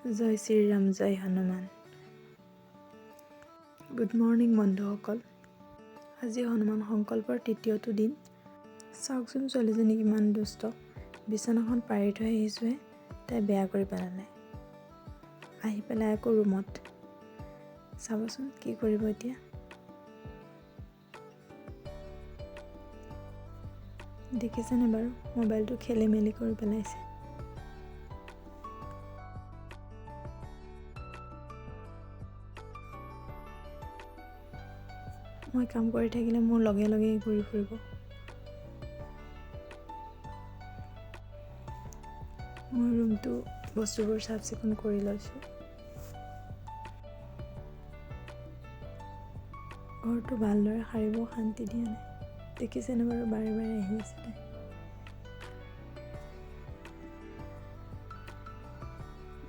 জয় শ্ৰীৰাম, জয় Hanuman. Good morning বন্ধুসকল। আজি হনুমান সংকল্পৰ তৃতীয়টো দিন। চাওকচোন ছোৱালীজনী কিমান দুষ্ট। বিচনাখন পাৰি থৈ আহিছোঁহে, তাই বেয়া কৰি পেলালে। আহি পেলাই আকৌ ৰুমত। চাবচোন কি কৰিব এতিয়া। দেখিছেনে বাৰু, মোবাইলটো খেলি মেলি কৰি পেলাইছে। মই কাম কৰি থাকিলে মোৰ লগে লগে ঘূৰি ফুৰিব। মই ৰুমটো বস্তুবোৰ চাফ চিকুণ কৰি লৈছোঁ। ঘৰটো ভালদৰে সাৰিব শান্তি দিয়া নাই। দেখিছেনে বাৰু, বাৰে বাৰে আহি আছে তাই।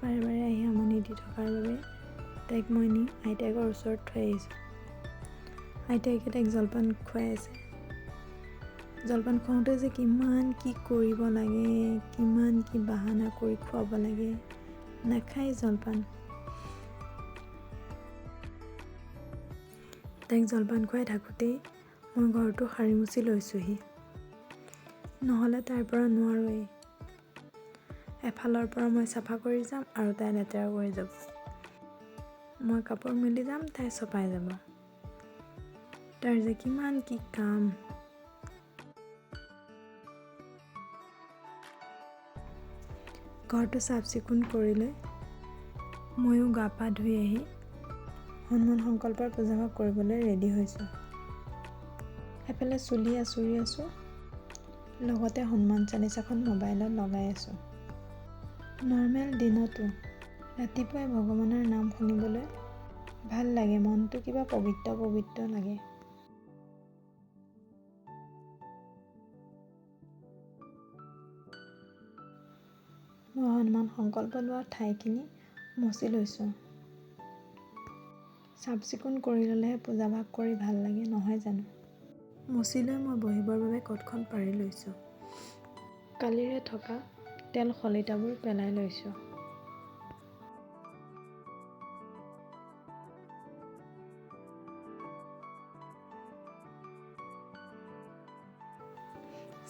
বাৰে বাৰে আহি আমনি দি থকাৰ বাবে তাইক মই নি আইতাকৰ ওচৰত থৈ আহিছোঁ। আইতাকে তাইক জলপান খুৱাই আছে। জলপান খুৱাওঁতে যে কিমান কি কৰিব লাগে, কিমান কি বাহানা কৰি খুৱাব লাগে, নাখায় জলপান। তাইক জলপান খুৱাই থাকোঁতেই মই ঘৰটো সাৰি মুচি লৈছোঁহি। নহ'লে তাৰ পৰা নোৱাৰোৱেই। এফালৰ পৰা মই চাফা কৰি যাম আৰু তাই লেতেৰা কৰি যাব। মই কাপোৰ মেলি যাম, তাই চপাই যাব। তাৰ যে কিমান কি কাম। ঘৰটো চাফ চিকুণ কৰি লৈ ময়ো গা পা ধুই আহি হনুমান সংকল্পৰ পূজাভাগ কৰিবলৈ ৰেডি হৈছোঁ। এফালে চুলি আঁচুৰি আছোঁ, লগতে হনুমান চালিচাখন মোবাইলত লগাই আছোঁ। নৰ্মেল দিনতো ৰাতিপুৱাই ভগৱানৰ নাম শুনিবলৈ ভাল লাগে, মনটো কিবা পবিত্ৰ পবিত্ৰ লাগে। মই হনুমান সংকল্প লোৱা ঠাইখিনি মচি লৈছোঁ। চাফ চিকুণ কৰি ল'লেহে পূজাভাগ কৰি ভাল লাগে, নহয় জানো? মচি লৈ মই বহিবৰ বাবে কটখন পাৰি লৈছোঁ। কালিৰে থকা তেল শলিতাবোৰ পেলাই লৈছোঁ।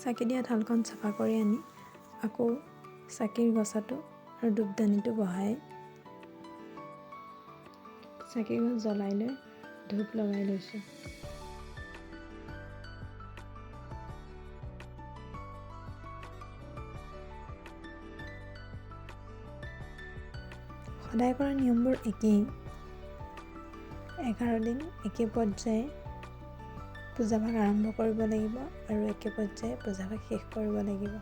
চাকি দিয়া থালখন চাফা কৰি আনি আকৌ চাকিৰ গছাটো আৰু ধূপদানিটো বহাই চাকি গছ জ্বলাই লৈ ধূপ লগাই লৈছোঁ। সদায় কৰা নিয়মবোৰ একেই। 11 দিন একে পৰ্যায়ে পূজাভাগ আৰম্ভ কৰিব লাগিব আৰু একে পৰ্যায়ে পূজাভাগ শেষ কৰিব লাগিব।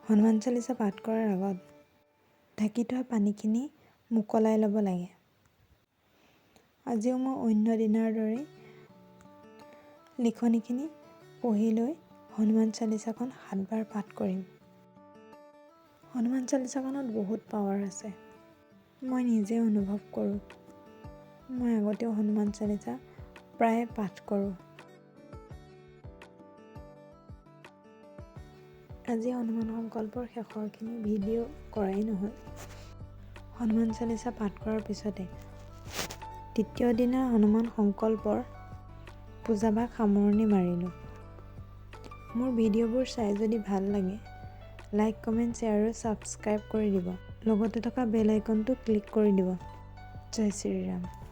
হনুমান চালিচা পাঠ কৰাৰ আগত ঢাকি থোৱা পানীখিনি মোকলাই ল'ব লাগে। আজিও মই অন্য দিনাৰ দৰেই লিখনিখিনি পঢ়ি লৈ হনুমান চালিচাখন 7 বাৰ পাঠ কৰিম। হনুমান চালিচাখনত বহুত পাৱাৰ আছে, মই নিজে অনুভৱ কৰোঁ। মই আগতেও হনুমান চালিচা প্ৰায় পাঠ কৰোঁ। আজি হনুমান সংকল্পৰ শেষৰখিনি ভিডিঅ' কৰাই নহ'ল। হনুমান চালিচা পাঠ কৰাৰ পিছতে তৃতীয় দিনা হনুমান সংকল্পৰ পূজাভাগ সামৰণি মাৰিলোঁ। মোৰ ভিডিঅ'বোৰ চাই যদি ভাল লাগে, লাইক কমেণ্ট শ্বেয়াৰ আৰু ছাবস্ক্ৰাইব কৰি দিব। লগতে থকা বেল আইকনটো ক্লিক কৰি দিব। জয় শ্ৰীৰাম।